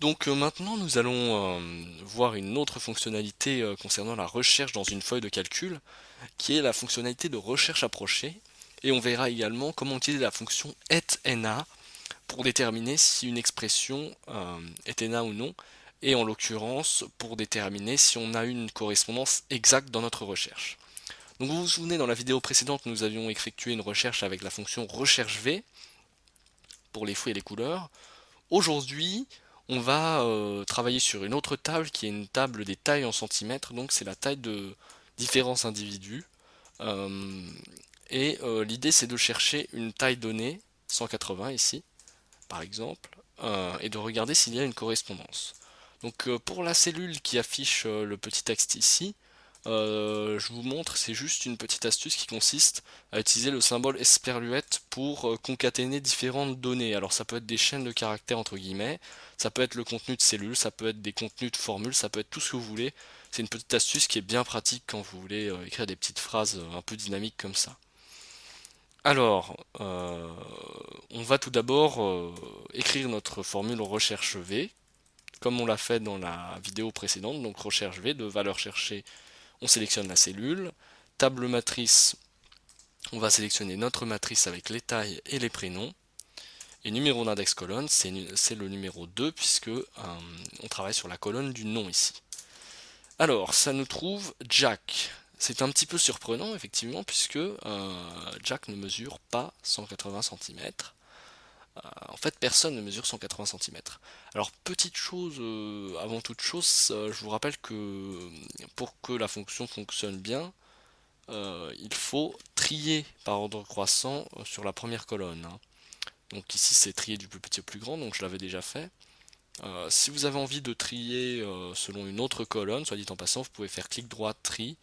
Donc maintenant nous allons voir une autre fonctionnalité concernant la recherche dans une feuille de calcul, qui est la fonctionnalité de recherche approchée, et on verra également comment utiliser la fonction etNA pour déterminer si une expression est NA ou non, et en l'occurrence pour déterminer si on a une correspondance exacte dans notre recherche. Donc vous vous souvenez, dans la vidéo précédente, nous avions effectué une recherche avec la fonction recherche V pour les fruits et les couleurs. Aujourd'hui, on va travailler sur une autre table qui est une table des tailles en centimètres, donc c'est la taille de différents individus. Euh, L'idée c'est de chercher une taille donnée, 180 ici, par exemple, et de regarder s'il y a une correspondance. Donc pour la cellule qui affiche le petit texte ici, je vous montre, c'est juste une petite astuce qui consiste à utiliser le symbole esperluette pour concaténer différentes données. Alors ça peut être des chaînes de caractères entre guillemets, ça peut être le contenu de cellules, ça peut être des contenus de formules, ça peut être tout ce que vous voulez. C'est une petite astuce qui est bien pratique quand vous voulez écrire des petites phrases un peu dynamiques comme ça. Alors, on va tout d'abord écrire notre formule recherche V, comme on l'a fait dans la vidéo précédente. Donc recherche V, de valeur cherchée, on sélectionne la cellule. Table matrice, on va sélectionner notre matrice avec les tailles et les prénoms. Et numéro d'index colonne, c'est le numéro 2 puisque on travaille sur la colonne du nom ici. Alors, ça nous trouve Jack. C'est un petit peu surprenant, effectivement, puisque Jack ne mesure pas 180 cm. En fait, personne ne mesure 180 cm. Alors, petite chose, avant toute chose, je vous rappelle que pour que la fonction fonctionne bien, il faut trier par ordre croissant sur la première colonne, hein. Donc ici, c'est trier du plus petit au plus grand, donc je l'avais déjà fait. Si vous avez envie de trier selon une autre colonne, soit dit en passant, vous pouvez faire clic droit, tri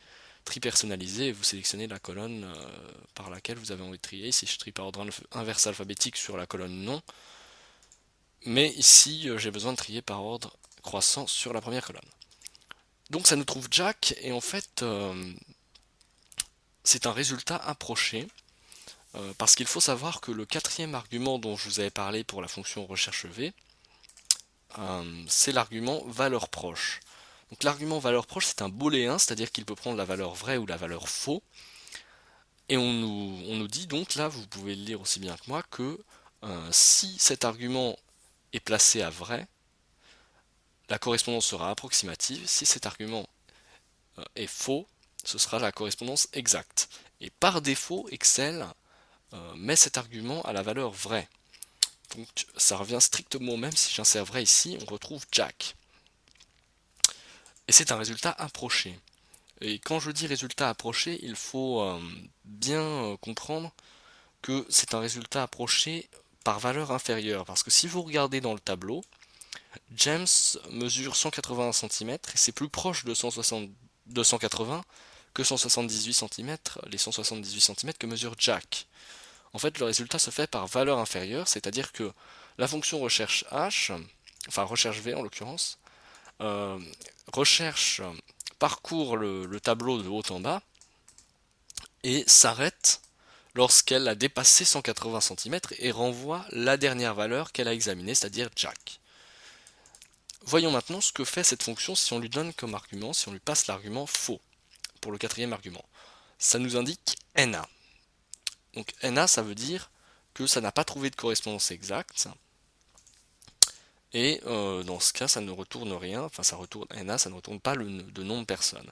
personnalisé, et vous sélectionnez la colonne par laquelle vous avez envie de trier. Ici, je trie par ordre inverse alphabétique sur la colonne non, mais ici, j'ai besoin de trier par ordre croissant sur la première colonne. Donc ça nous trouve Jack, et en fait, c'est un résultat approché, parce qu'il faut savoir que le quatrième argument dont je vous avais parlé pour la fonction recherche V, c'est l'argument valeur proche. Donc l'argument valeur proche, c'est un booléen, c'est-à-dire qu'il peut prendre la valeur vraie ou la valeur faux. Et on nous dit donc, là, vous pouvez le lire aussi bien que moi, que si cet argument est placé à vrai, la correspondance sera approximative. Si cet argument est faux, ce sera la correspondance exacte. Et par défaut, Excel met cet argument à la valeur vraie. Donc ça revient strictement au même si j'insère vrai ici, on retrouve Jack. Et c'est un résultat approché. Et quand je dis résultat approché, il faut bien comprendre que c'est un résultat approché par valeur inférieure. Parce que si vous regardez dans le tableau, James mesure 180 cm et c'est plus proche de 180 que 178 cm, les 178 cm que mesure Jack. En fait, le résultat se fait par valeur inférieure, c'est-à-dire que la fonction recherche H, enfin recherche V en l'occurrence, euh, recherche parcourt le tableau de haut en bas et s'arrête lorsqu'elle a dépassé 180 cm et renvoie la dernière valeur qu'elle a examinée, c'est-à-dire Jack. Voyons maintenant ce que fait cette fonction si on lui donne comme argument, si on lui passe l'argument faux pour le quatrième argument. Ça nous indique NA. Donc NA, ça veut dire que ça n'a pas trouvé de correspondance exacte. Et dans ce cas, ça ne retourne rien, enfin ça retourne NA, ça ne retourne pas de nom de personne.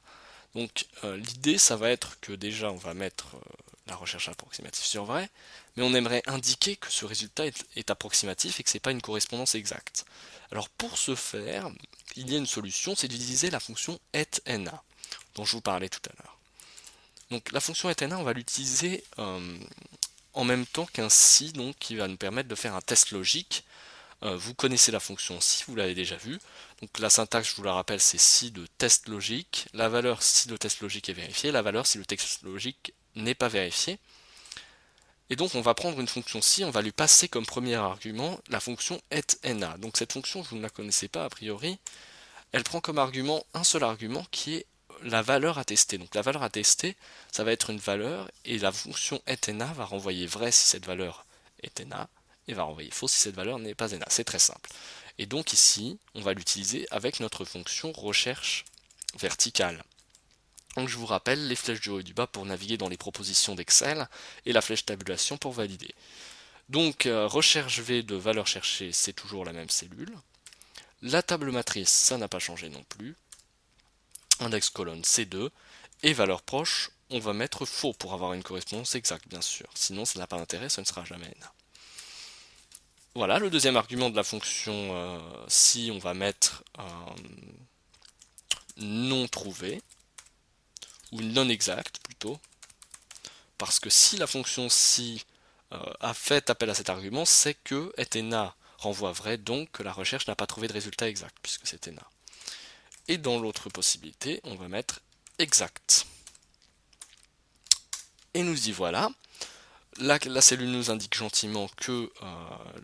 Donc l'idée, ça va être que déjà, on va mettre la recherche approximative sur vrai, mais on aimerait indiquer que ce résultat est approximatif et que ce n'est pas une correspondance exacte. Alors pour ce faire, il y a une solution, c'est d'utiliser la fonction etNA, dont je vous parlais tout à l'heure. Donc la fonction etNA, on va l'utiliser en même temps qu'un si, donc qui va nous permettre de faire un test logique. Vous connaissez la fonction si, vous l'avez déjà vue. Donc la syntaxe, je vous la rappelle, c'est si de test logique. La valeur si le test logique est vérifié, la valeur si le test logique n'est pas vérifié. Et donc on va prendre une fonction si, on va lui passer comme premier argument la fonction etNA. Donc cette fonction, vous ne la connaissez pas a priori, elle prend comme argument un seul argument qui est la valeur à tester. Donc la valeur à tester, ça va être une valeur, et la fonction etNA va renvoyer vrai si cette valeur est NA, et va renvoyer faux si cette valeur n'est pas ENA. C'est très simple. Et donc ici, on va l'utiliser avec notre fonction recherche verticale. Donc je vous rappelle les flèches du haut et du bas pour naviguer dans les propositions d'Excel et la flèche tabulation pour valider. Donc recherche V de valeur cherchée, c'est toujours la même cellule. La table matrice, ça n'a pas changé non plus. Index colonne C2. Et valeur proche, on va mettre faux pour avoir une correspondance exacte, bien sûr. Sinon, ça n'a pas d'intérêt, ça ne sera jamais N. Voilà, le deuxième argument de la fonction si, on va mettre non trouvé, ou non exact plutôt, parce que si la fonction si a fait appel à cet argument, c'est que etena renvoie vrai, donc que la recherche n'a pas trouvé de résultat exact, puisque c'est ENA. Et dans l'autre possibilité, on va mettre exact. Et nous y voilà. Là, la cellule nous indique gentiment que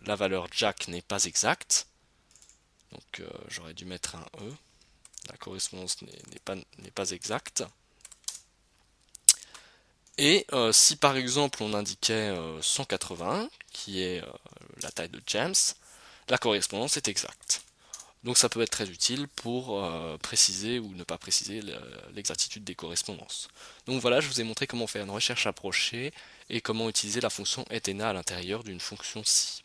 la valeur Jack n'est pas exacte. Donc j'aurais dû mettre un E. La correspondance n'est pas exacte. Et si par exemple on indiquait 181, qui est la taille de James, la correspondance est exacte. Donc ça peut être très utile pour préciser ou ne pas préciser l'exactitude des correspondances. Donc voilà, je vous ai montré comment faire une recherche approchée et comment utiliser la fonction etena à l'intérieur d'une fonction si.